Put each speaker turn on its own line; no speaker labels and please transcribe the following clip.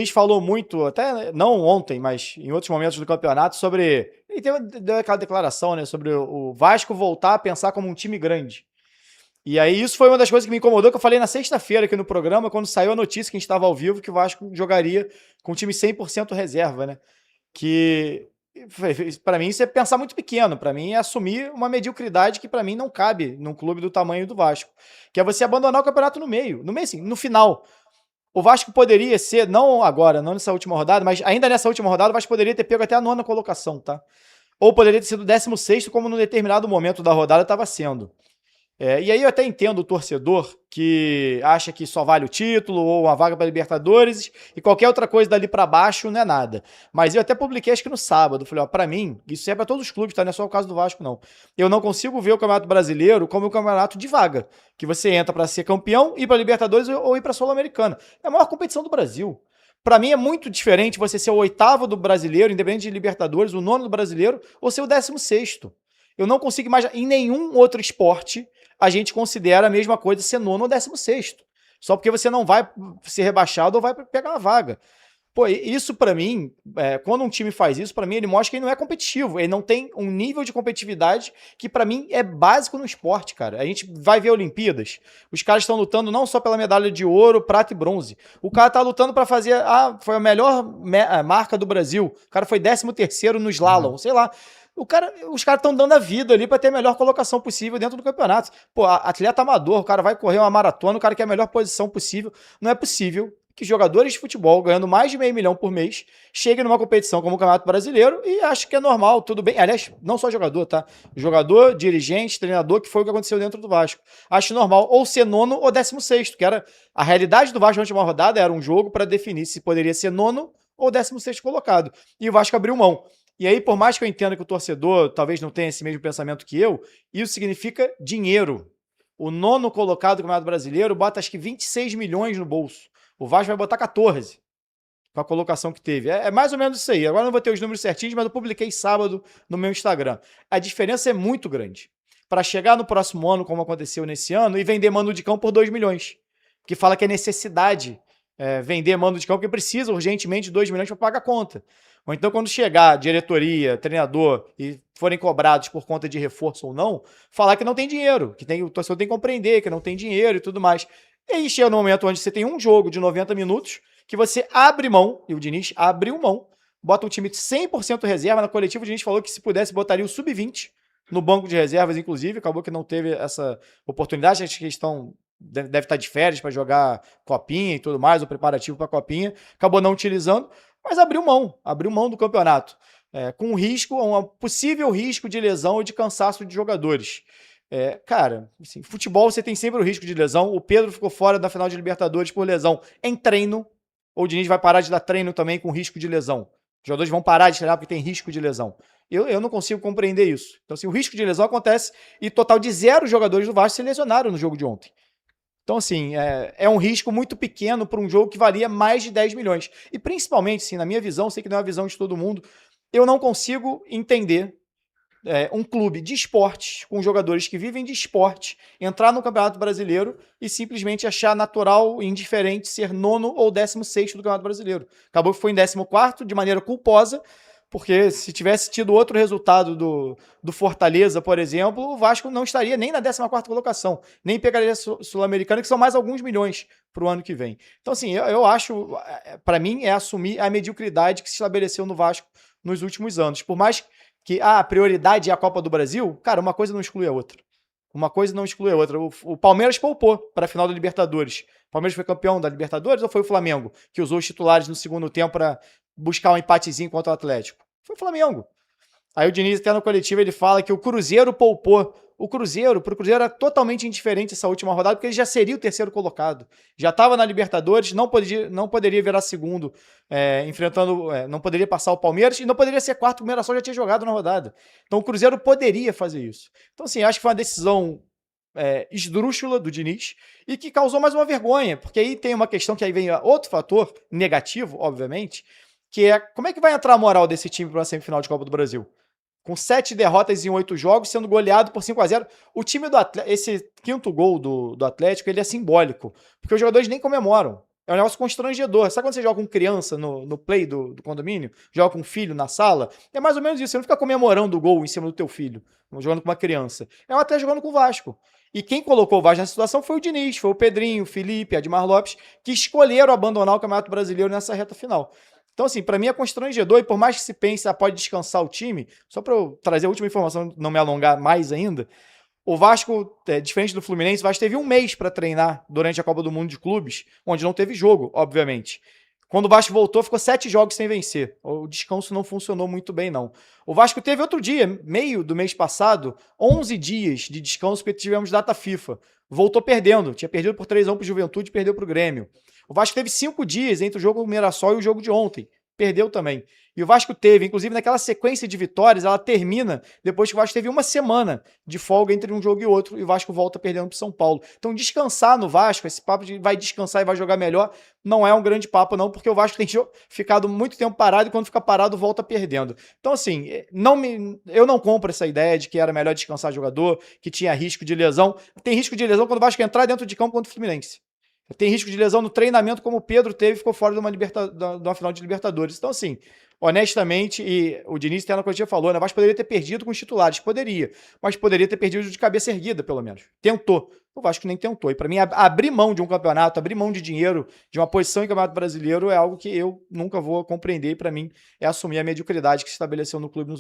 gente falou muito, até não ontem, mas em outros momentos do campeonato, sobre. Ele deu aquela declaração, né? Sobre o Vasco voltar a pensar como um time grande. E aí, isso foi uma das coisas que me incomodou, que eu falei na sexta-feira aqui no programa, quando saiu a notícia que a gente estava ao vivo, que o Vasco jogaria com o time 100% reserva, né? Que para mim isso é pensar muito pequeno, para mim é assumir uma mediocridade que para mim não cabe num clube do tamanho do Vasco, que é você abandonar o campeonato no meio assim, no final. O Vasco poderia ser, não agora, não nessa última rodada, mas ainda nessa última rodada o Vasco poderia ter pego até a nona colocação, tá? Ou poderia ter sido o 16º, como num determinado momento da rodada estava sendo. E aí eu até entendo o torcedor que acha que só vale o título ou uma vaga para Libertadores e qualquer outra coisa dali para baixo não é nada. Mas eu até publiquei acho que no sábado, falei, ó, para mim, isso é para todos os clubes, tá? Não é só o caso do Vasco não. Eu não consigo ver o Campeonato Brasileiro como um campeonato de vaga, que você entra para ser campeão, ir para Libertadores ou ir para Sul-Americana. É a maior competição do Brasil. Para mim é muito diferente você ser o 8º do Brasileiro, independente de Libertadores, o 9º do Brasileiro, ou ser o 16º. Eu não consigo imaginar em nenhum outro esporte a gente considera a mesma coisa ser 9º ou 16º. Só porque você não vai ser rebaixado ou vai pegar uma vaga. Pô, isso para mim, quando um time faz isso, para mim ele mostra que ele não é competitivo. Ele não tem um nível de competitividade que para mim é básico no esporte, cara. A gente vai ver Olimpíadas, os caras estão lutando não só pela medalha de ouro, prata e bronze. O cara tá lutando para fazer, foi a melhor marca do Brasil. O cara foi 13º no slalom, sei lá. Os caras estão dando a vida ali para ter a melhor colocação possível dentro do campeonato. Pô, atleta amador, o cara vai correr uma maratona, o cara quer a melhor posição possível. Não é possível que jogadores de futebol ganhando mais de $500 mil por mês cheguem numa competição como o Campeonato Brasileiro e acho que é normal, tudo bem. Aliás, não só jogador, tá? Jogador, dirigente, treinador, que foi o que aconteceu dentro do Vasco. Acho normal ou ser 9º ou 16º, que era a realidade do Vasco na última rodada, era um jogo para definir se poderia ser 9º ou 16º colocado. E o Vasco abriu mão. E aí, por mais que eu entenda que o torcedor talvez não tenha esse mesmo pensamento que eu, isso significa dinheiro. O 9º colocado do Campeonato Brasileiro bota acho que 26 milhões no bolso. O Vasco vai botar 14 com a colocação que teve. É mais ou menos isso aí. Agora não vou ter os números certinhos, mas eu publiquei sábado no meu Instagram. A diferença é muito grande. Para chegar no próximo ano, como aconteceu nesse ano, e vender mando de campo por 2 milhões. Que fala que é necessidade vender mando de campo, porque precisa urgentemente de 2 milhões para pagar a conta. Ou então, quando chegar diretoria, treinador e forem cobrados por conta de reforço ou não, falar que não tem dinheiro, o torcedor tem que compreender que não tem dinheiro e tudo mais. E aí chega no momento onde você tem um jogo de 90 minutos, que você abre mão, e o Diniz abriu mão, bota um time de 100% reserva. Na coletiva, o Diniz falou que se pudesse botaria o sub-20 no banco de reservas, inclusive, acabou que não teve essa oportunidade, acho que eles deve estar de férias para jogar copinha e tudo mais, o preparativo para copinha, acabou não utilizando, mas abriu mão do campeonato, com um possível risco de lesão ou de cansaço de jogadores. Cara, assim, futebol você tem sempre o risco de lesão. O Pedro ficou fora da final de Libertadores por lesão em treino. Ou o Diniz vai parar de dar treino também com risco de lesão. Os jogadores vão parar de treinar porque tem risco de lesão. Eu não consigo compreender isso. Então, assim, o risco de lesão acontece e total de 0 jogadores do Vasco se lesionaram no jogo de ontem. Então, assim, é um risco muito pequeno para um jogo que valia mais de 10 milhões. E principalmente, assim, na minha visão, sei que não é a visão de todo mundo, eu não consigo entender um clube de esportes, com jogadores que vivem de esporte, entrar no Campeonato Brasileiro e simplesmente achar natural e indiferente ser 9º ou 16º do Campeonato Brasileiro. Acabou que foi em 14º, de maneira culposa, porque se tivesse tido outro resultado do Fortaleza, por exemplo, o Vasco não estaria nem na 14ª colocação, nem pegaria a Sul-Americana, que são mais alguns milhões para o ano que vem. Então, assim, eu acho, para mim, é assumir a mediocridade que se estabeleceu no Vasco nos últimos anos. Por mais que a prioridade é a Copa do Brasil, cara, uma coisa não exclui a outra. Uma coisa não exclui a outra. O Palmeiras poupou para a final da Libertadores. O Palmeiras foi campeão da Libertadores ou foi o Flamengo, que usou os titulares no segundo tempo para buscar um empatezinho contra o Atlético? Foi o Flamengo. Aí o Diniz, até no coletivo, ele fala que o Cruzeiro poupou. Pro Cruzeiro era totalmente indiferente essa última rodada, porque ele já seria o 3º colocado. Já estava na Libertadores, não poderia virar segundo, não poderia passar o Palmeiras, e não poderia ser 4º, o Mirassol já tinha jogado na rodada. Então o Cruzeiro poderia fazer isso. Então, assim, acho que foi uma decisão esdrúxula do Diniz, e que causou mais uma vergonha, porque aí tem uma questão que aí vem outro fator negativo, obviamente, que é como é que vai entrar a moral desse time para a semifinal de Copa do Brasil? Com 7 derrotas em 8 jogos, sendo goleado por 5-0. O time do Atlético, esse 5º gol do Atlético, ele é simbólico, porque os jogadores nem comemoram. É um negócio constrangedor. Sabe quando você joga com criança no play do condomínio? Joga com um filho na sala? É mais ou menos isso. Você não fica comemorando o gol em cima do teu filho, jogando com uma criança. É até jogando com o Vasco. E quem colocou o Vasco nessa situação foi o Diniz, foi o Pedrinho, o Felipe, Admar Lopes, que escolheram abandonar o Campeonato Brasileiro nessa reta final. Então, assim, para mim é constrangedor, e por mais que se pense, pode descansar o time, só para eu trazer a última informação, não me alongar mais ainda, o Vasco, diferente do Fluminense, o Vasco teve um mês para treinar durante a Copa do Mundo de Clubes, onde não teve jogo, obviamente. Quando o Vasco voltou, ficou 7 jogos sem vencer. O descanso não funcionou muito bem, não. O Vasco teve outro dia, meio do mês passado, 11 dias de descanso, porque tivemos data FIFA. Voltou perdendo. Tinha perdido por 3-1 para o Juventude e perdeu para o Grêmio. O Vasco teve 5 dias entre o jogo do Mirassol e o jogo de ontem. Perdeu também. E o Vasco teve, inclusive naquela sequência de vitórias, ela termina depois que o Vasco teve uma semana de folga entre um jogo e outro, e o Vasco volta perdendo para o São Paulo. Então descansar no Vasco, esse papo de vai descansar e vai jogar melhor, não é um grande papo não, porque o Vasco tem ficado muito tempo parado e quando fica parado volta perdendo. Então assim, eu não compro essa ideia de que era melhor descansar jogador, que tinha risco de lesão. Tem risco de lesão quando o Vasco entrar dentro de campo contra o Fluminense. Tem risco de lesão no treinamento, como o Pedro teve e ficou fora de uma final de Libertadores. Então, assim, honestamente, e o Diniz até na coletiva falou, né? O Vasco poderia ter perdido com os titulares, poderia, mas poderia ter perdido de cabeça erguida, pelo menos. Tentou. O Vasco nem tentou. E para mim, abrir mão de um campeonato, abrir mão de dinheiro, de uma posição em campeonato brasileiro, é algo que eu nunca vou compreender. E para mim, é assumir a mediocridade que se estabeleceu no clube nos